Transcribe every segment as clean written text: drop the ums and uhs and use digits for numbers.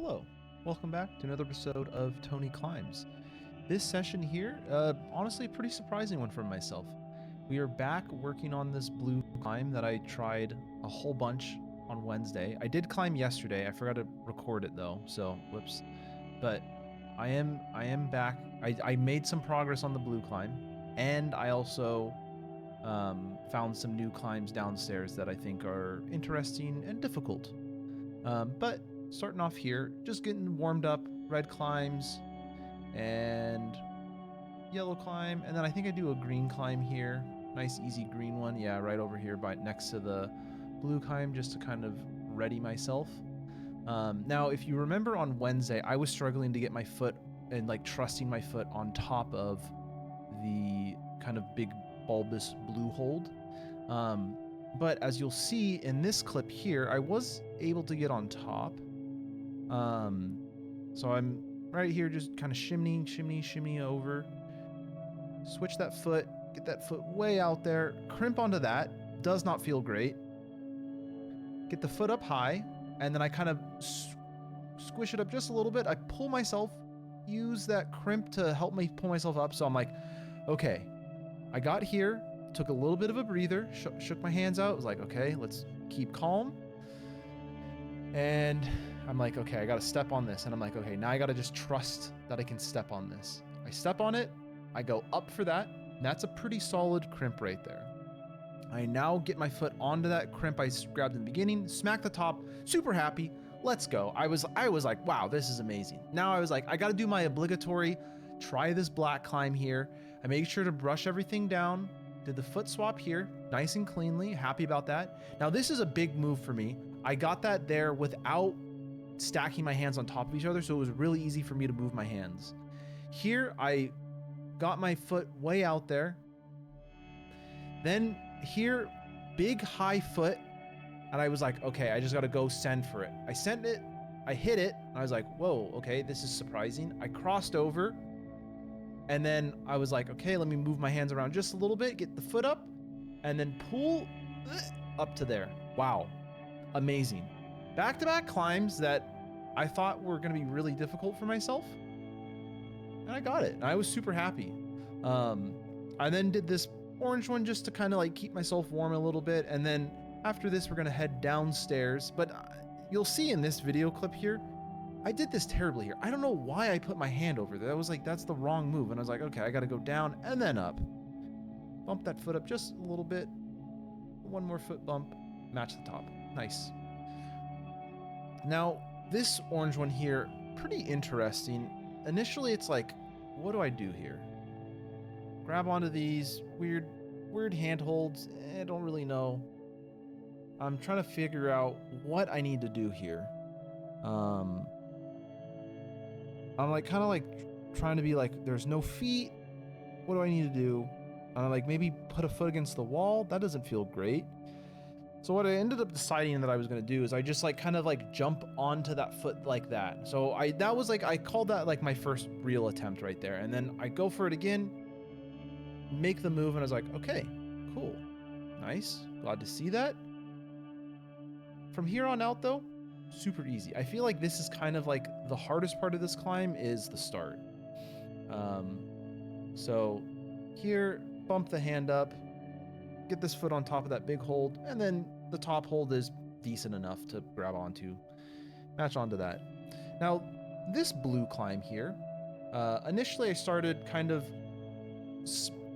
Hello, welcome back to another episode of Tony Climbs. This session here, honestly, a pretty surprising one for myself. We are back working on this blue climb that I tried a whole bunch on Wednesday. I did climb yesterday. I forgot to record it though, so whoops. But I am back. I made some progress on the blue climb, and I also found some new climbs downstairs that I think are interesting and difficult. But starting off here, just getting warmed up, red climbs and yellow climb, and then I think I do a green climb here. Nice easy green one. Yeah, right over here by next to the blue climb, just to kind of ready myself. Now, if you remember on Wednesday, I was struggling to get my foot and like trusting my foot on top of the kind of big bulbous blue hold. But as you'll see in this clip here, I was able to get on top. So I'm right here just kind of shimmy over. Switch that foot, get that foot way out there, crimp onto that. Does not feel great. Get the foot up high, and then I kind of squish it up just a little bit. I pull myself, use that crimp to help me pull myself up. So I'm like, okay, I got here, took a little bit of a breather, shook my hands out. Was like, okay, let's keep calm. And I'm like, okay, I gotta step on this. And I'm like, okay, now I gotta just trust that I can step on this. I step on it, I go up for that. And that's a pretty solid crimp right there. I now get my foot onto that crimp I grabbed in the beginning, smack the top, super happy. Let's go. I was like, wow, this is amazing. Now I was like, I gotta do my obligatory, try this black climb here. I made sure to brush everything down, did the foot swap here, nice and cleanly, happy about that. Now this is a big move for me. I got that there without stacking my hands on top of each other, so it was really easy for me to move my hands. Here, I got my foot way out there. Then here, big high foot, and I was like, okay, I just gotta go send for it. I sent it, I hit it, and I was like, whoa, okay, this is surprising. I crossed over, and then I was like, okay, let me move my hands around just a little bit, get the foot up, and then pull up to there. Wow, amazing. Back-to-back climbs that I thought were gonna be really difficult for myself, and I got it, and I was super happy. I then did this orange one just to kind of like keep myself warm a little bit, and then after this we're gonna head downstairs. But you'll see in this video clip here, I did this terribly here. I don't know why I put my hand over there. I was like, that's the wrong move, and I was like, okay, I gotta go down and then up. Bump that foot up just a little bit. One more foot bump, match the top. Nice. Now this orange one here, pretty interesting. Initially it's like, what do I do here? Grab onto these weird handholds. I don't really know. I'm trying to figure out what I need to do here. I'm like kind of like trying to be like, there's no feet. What do I need to do? I'm like, maybe put a foot against the wall. That doesn't feel great. So what I ended up deciding that I was going to do is I just like kind of like jump onto that foot like that. So that was like, I called that like my first real attempt right there. And then I go for it again, make the move, and I was like, okay, cool, nice, glad to see that. From here on out though, super easy. I feel like this is kind of like the hardest part of this climb is the start. So here, bump the hand up, get this foot on top of that big hold, and then the top hold is decent enough to grab onto, match onto that. Now this blue climb here, initially I started kind of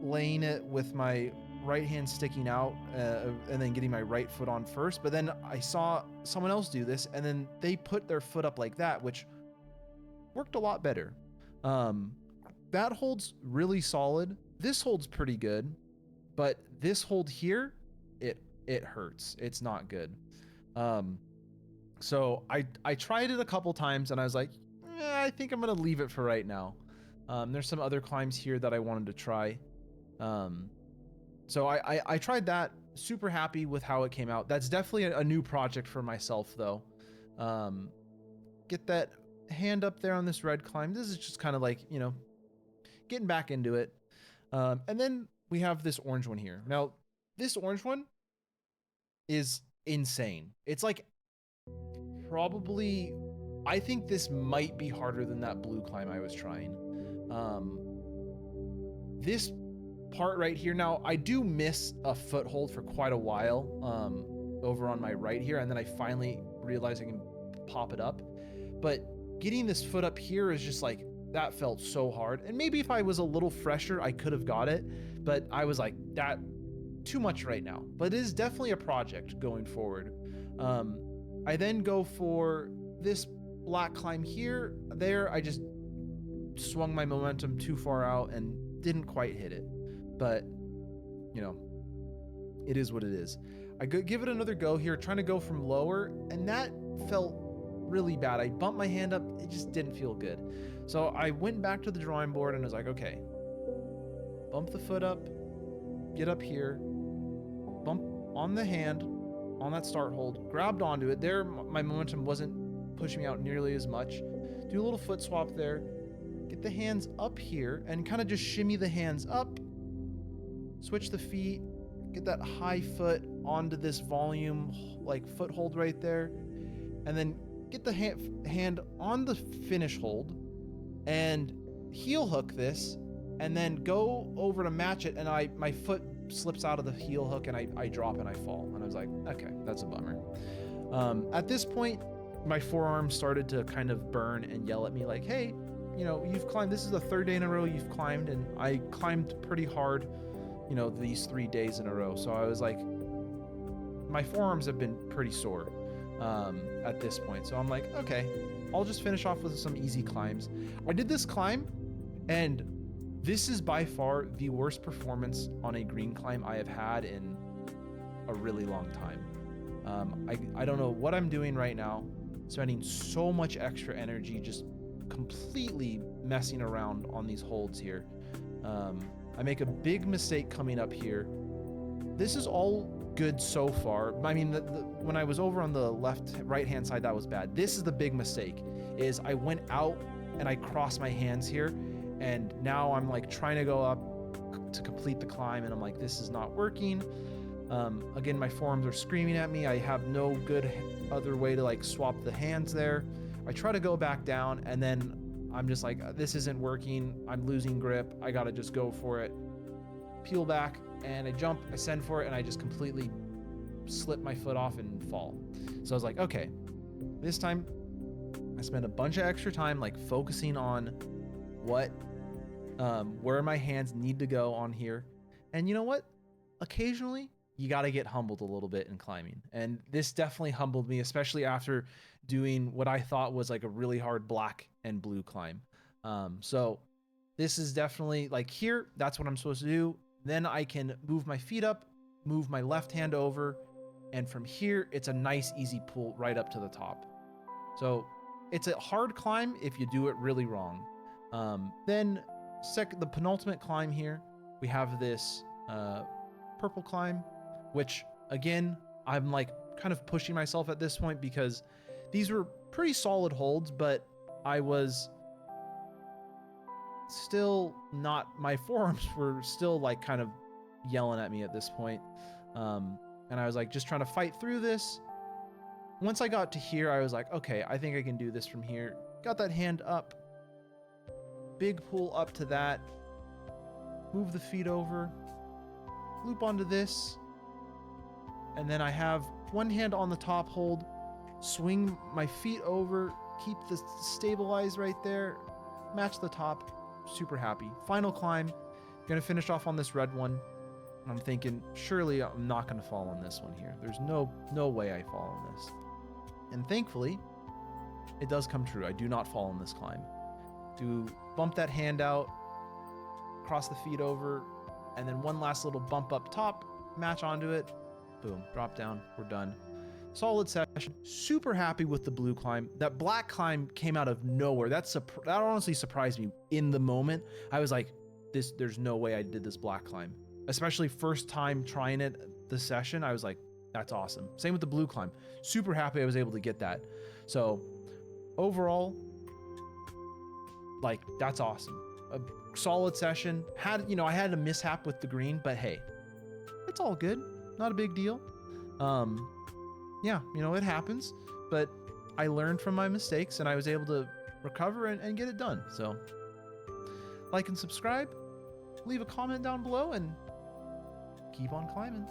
laying it with my right hand sticking out and then getting my right foot on first, but then I saw someone else do this, and then they put their foot up like that, which worked a lot better. That holds really solid. This holds pretty good, but this hold here, it hurts. It's not good. So I tried it a couple times, and I was like, I think I'm gonna leave it for right now. There's some other climbs here that I wanted to try. So I tried that, super happy with how it came out. That's definitely a new project for myself though. Get that hand up there on this red climb. This is just kind of like, you know, getting back into it. And then we have this orange one here. Now this orange one is insane. It's like probably I think this might be harder than that blue climb I was trying. This part right here, now I do miss a foothold for quite a while over on my right here, and then I finally realized I can pop it up. But getting this foot up here is just like, that felt so hard. And maybe if I was a little fresher, I could have got it, but I was like, that too much right now. But it is definitely a project going forward. I then go for this black climb here. There, I just swung my momentum too far out and didn't quite hit it. But, you know, it is what it is. I give it another go here, trying to go from lower, and that felt really bad. I bumped my hand up, it just didn't feel good. So I went back to the drawing board and was like, okay, bump the foot up, get up here, bump on the hand, on that start hold, grabbed onto it. There, my momentum wasn't pushing me out nearly as much. Do a little foot swap there, get the hands up here and kind of just shimmy the hands up, switch the feet, get that high foot onto this volume, like foothold right there, and then get the hand on the finish hold and heel hook this, and then go over to match it, and my foot slips out of the heel hook and I drop and I fall. And I was like, okay, that's a bummer. At this point, my forearm started to kind of burn and yell at me like, hey, you know, you've climbed, this is the third day in a row you've climbed, and I climbed pretty hard, you know, these 3 days in a row. So I was like, my forearms have been pretty sore at this point. So I'm like, okay, I'll just finish off with some easy climbs. I did this climb, and this is by far the worst performance on a green climb I have had in a really long time. I don't know what I'm doing right now, spending so much extra energy just completely messing around on these holds here. I make a big mistake coming up here. This is all good so far. I mean, when I was over on the right hand side, that was bad. This is the big mistake, is I went out and I crossed my hands here, and now I'm like trying to go up to complete the climb, and I'm like, this is not working. Again, my forearms are screaming at me. I have no good other way to like swap the hands there. I try to go back down, and then I'm just like, this isn't working. I'm losing grip. I gotta just go for it. Peel back, and I jump, I send for it, and I just completely slip my foot off and fall. So I was like, okay, this time I spent a bunch of extra time like focusing on where my hands need to go on here. And you know what? Occasionally you got to get humbled a little bit in climbing. And this definitely humbled me, especially after doing what I thought was like a really hard black and blue climb. So this is definitely like here, that's what I'm supposed to do. Then I can move my feet up, move my left hand over, and from here, it's a nice, easy pull right up to the top. So it's a hard climb if you do it really wrong. Then the penultimate climb here, we have this purple climb, which again, I'm like kind of pushing myself at this point because these were pretty solid holds, but I was still not, my forearms were still like kind of yelling at me at this point. And I was like just trying to fight through this. Once I got to here, I was like, okay, I think I can do this from here. Got that hand up, big pull up to that, move the feet over, loop onto this, and then I have one hand on the top hold, swing my feet over, keep the stabilize right there, match the top, super happy. Final climb, gonna finish off on this red one. I'm thinking, surely I'm not gonna fall on this one here. There's no way I fall on this. And thankfully, it does come true. I do not fall on this climb. Do bump that hand out, cross the feet over, and then one last little bump up top, match onto it, boom, drop down, we're done. Solid session, super happy with the blue climb. That black climb came out of nowhere. That honestly surprised me in the moment. I was like, there's no way I did this black climb. Especially first time trying it this session, I was like, that's awesome. Same with the blue climb. Super happy I was able to get that. So overall, like, that's awesome. A solid session. I had a mishap with the green, but hey, it's all good. Not a big deal. Yeah, it happens. But I learned from my mistakes and I was able to recover and get it done. So like and subscribe, leave a comment down below, and keep on climbing.